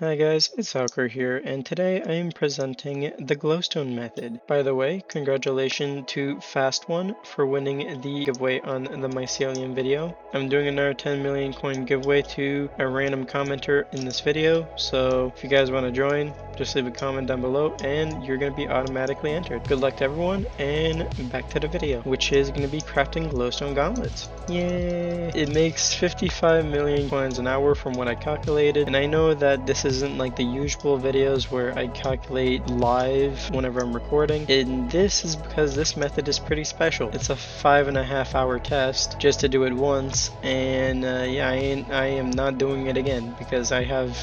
Hi guys, it's Alker here, and today I am presenting the glowstone method. By the way, congratulations to Fast One for winning the giveaway on the mycelium video. I'm doing another 10 million coin giveaway to a random commenter in this video, so if you guys want to join, just leave a comment down below and you're going to be automatically entered. Good luck to everyone, and back to the video, which is going to be crafting glowstone gauntlets. Yay! It makes 55 million coins an hour from what I calculated, and I know that this isn't like the usual videos where I calculate live whenever I'm recording, and this is because this method is pretty special. It's a 5.5 hour test just to do it once, and yeah, I am not doing it again because I have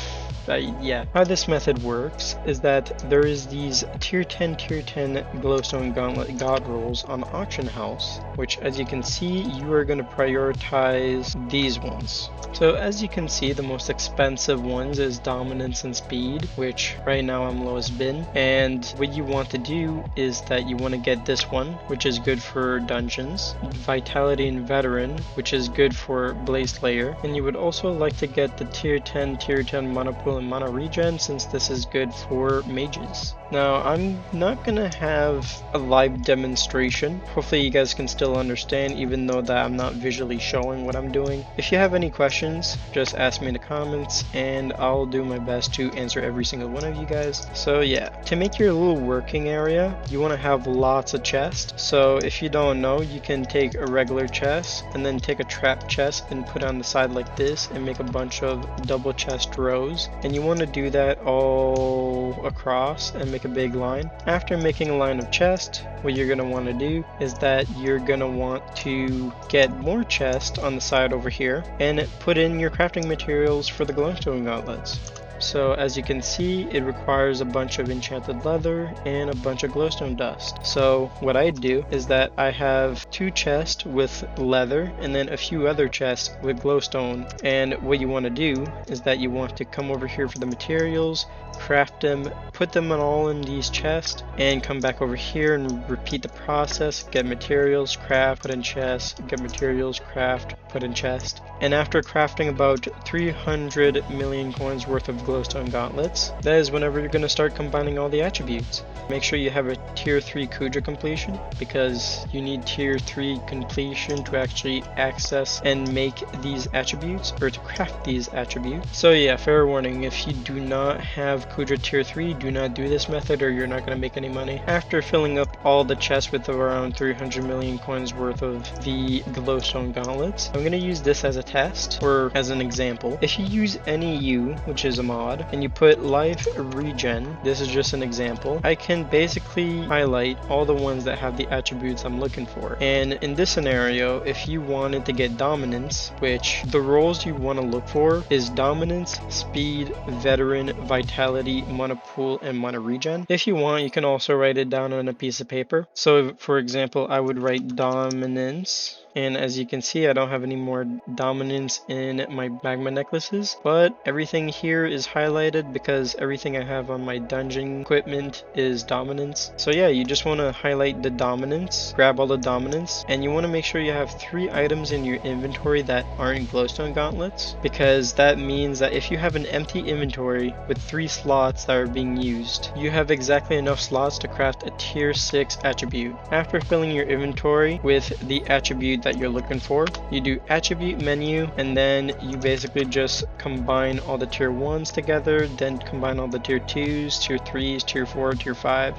how this method works is that there is these tier 10 glowstone gauntlet god rolls on auction house, which as you can see, you are going to prioritize these ones. So as you can see, the most expensive ones is dominance and speed, which right now I'm lowest bin. And what you want to do is that you want to get this one, which is good for dungeons, vitality and veteran, which is good for blaze layer, and you would also like to get the tier 10 monopool and mono regen, since this is good for mages. Now I'm not gonna have a live demonstration. Hopefully you guys can still understand, even though that I'm not visually showing what I'm doing. If you have any questions, just ask me in the comments and I'll do my best to answer every single one of you guys. So yeah, to make your little working area, you want to have lots of chests. So if you don't know, you can take a regular chest and then take a trap chest and put on the side like this and make a bunch of double chest rows. And you want to do that all across and make a big line. After making a line of chest, what you're going to want to do is that you're going to want to get more chest on the side over here and put in your crafting materials for the glowstone gauntlets. So as you can see, it requires a bunch of enchanted leather and a bunch of glowstone dust. So what I do is that I have 2 chests with leather and then a few other chests with glowstone. And what you want to do is that you want to come over here for the materials, craft them, put them all in these chests, and come back over here and repeat the process. Get materials, craft, put in chest, get materials, craft, put in chest. And after crafting about 300 million coins worth of glowstone gauntlets, that is whenever you're going to start combining all the attributes. Make sure you have a tier 3 Kudra completion, because you need tier 3 completion to actually access and make these attributes, or to craft these attributes. So yeah, fair warning, if you do not have Kudra tier 3, do not do this method or you're not going to make any money. After filling up all the chests with around 300 million coins worth of the glowstone gauntlets, I'm going to use this as a test, or as an example. If you use any U, which is a mod, and you put life regen, this is just an example, I can basically highlight all the ones that have the attributes I'm looking for. And in this scenario, if you wanted to get dominance, which the roles you want to look for is dominance, speed, veteran, vitality, monopool, and mono regen. If you want, you can also write it down on a piece of paper. So for example, I would write dominance. And as you can see, I don't have any more dominance in my magma necklaces, but everything here is highlighted because everything I have on my dungeon equipment is dominance. So yeah, you just want to highlight the dominance, grab all the dominance, and you want to make sure you have 3 items in your inventory that aren't glowstone gauntlets, because that means that if you have an empty inventory with 3 slots that are being used, you have exactly enough slots to craft a tier 6 attribute. After filling your inventory with the attribute that you're looking for, you do attribute menu, and then you basically just combine all the tier 1s together, then combine all the tier 2s, tier 3s, tier 4, tier 5,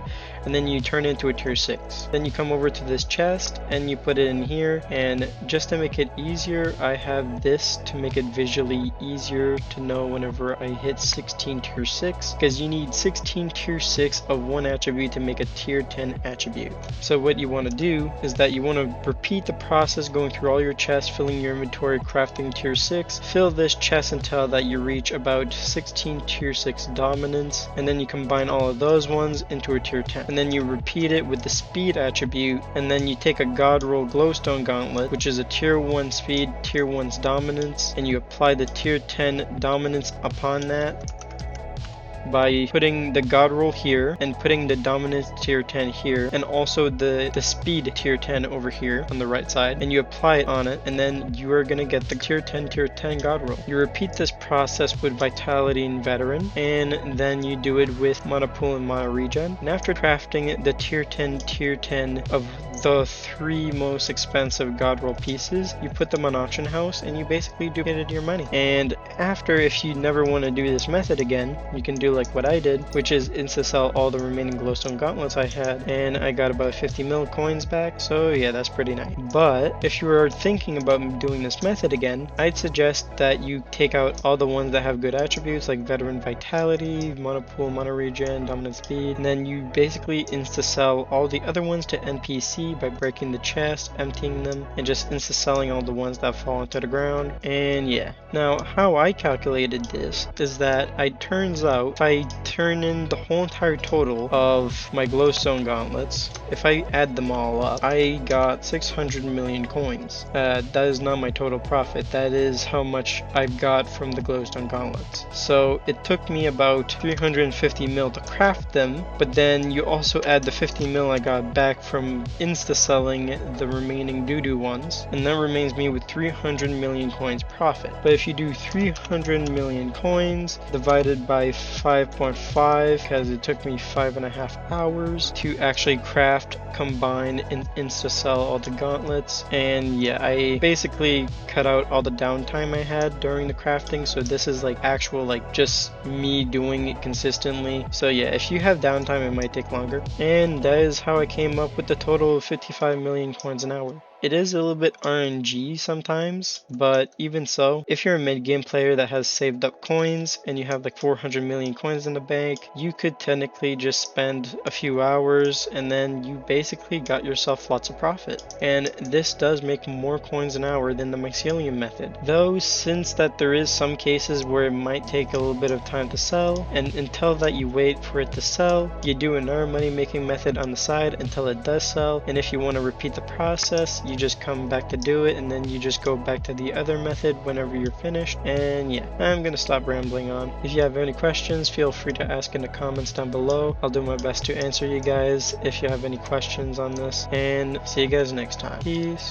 and then you turn it into a tier 6. Then you come over to this chest and you put it in here, and just to make it easier, I have this to make it visually easier to know whenever I hit 16 tier 6, because you need 16 tier 6 of one attribute to make a tier 10 attribute. So what you want to do is that you want to repeat the process, going through all your chests, filling your inventory, crafting tier 6, fill this chest until that you reach about 16 tier 6 dominance, and then you combine all of those ones into a tier 10. And then you repeat it with the speed attribute, and then you take a god roll glowstone gauntlet, which is a tier 1 speed, tier 1's dominance, and you apply the tier 10 dominance upon that. by putting the god roll here and putting the dominance tier 10 here, and also the speed tier 10 over here on the right side, and you apply it on it, and then you are going to get the tier 10 god roll. You repeat this process with vitality and veteran, and then you do it with mana pool and mana regen. And after crafting the tier 10 of the 3 most expensive god roll pieces, you put them on auction house and you basically duplicated your money. And after, if you never want to do this method again, you can do like what I did, which is insta sell all the remaining glowstone gauntlets I had, and I got about 50 mil coins back. So yeah, that's pretty nice. But if you are thinking about doing this method again, I'd suggest that you take out all the ones that have good attributes like veteran vitality, mana pool, mana regen, dominant speed, and then you basically insta sell all the other ones to NPC by breaking the chest, emptying them, and just insta selling all the ones that fall into the ground. And yeah, now how I calculated this is that it turns out if I turn in the whole entire total of my glowstone gauntlets, if I add them all up, I got 600 million coins. That is not my total profit, that is how much I've got from the glowstone gauntlets. So it took me about 350 mil to craft them, but then you also add the 50 mil I got back from insta selling the remaining doo-doo ones, and that remains me with 300 million coins profit. But if you do 300 million coins divided by 5.5, because it took me 5.5 hours to actually craft, combine, and insta sell all the gauntlets. And yeah, I basically cut out all the downtime I had during the crafting, so this is like actual, like just me doing it consistently. So yeah, if you have downtime, it might take longer. And that is how I came up with the total of 55 million coins an hour. It is a little bit RNG sometimes, but even so, if you're a mid-game player that has saved up coins and you have like 400 million coins in the bank, you could technically just spend a few hours and then you basically got yourself lots of profit. And this does make more coins an hour than the mycelium method. Though, since that there is some cases where it might take a little bit of time to sell, and until that you wait for it to sell, you do another money making method on the side until it does sell. And if you want to repeat the process, you just come back to do it, and then you just go back to the other method whenever you're finished. And yeah, I'm gonna stop rambling on. If you have any questions, feel free to ask in the comments down below. I'll do my best to answer you guys if you have any questions on this, and see you guys next time. Peace.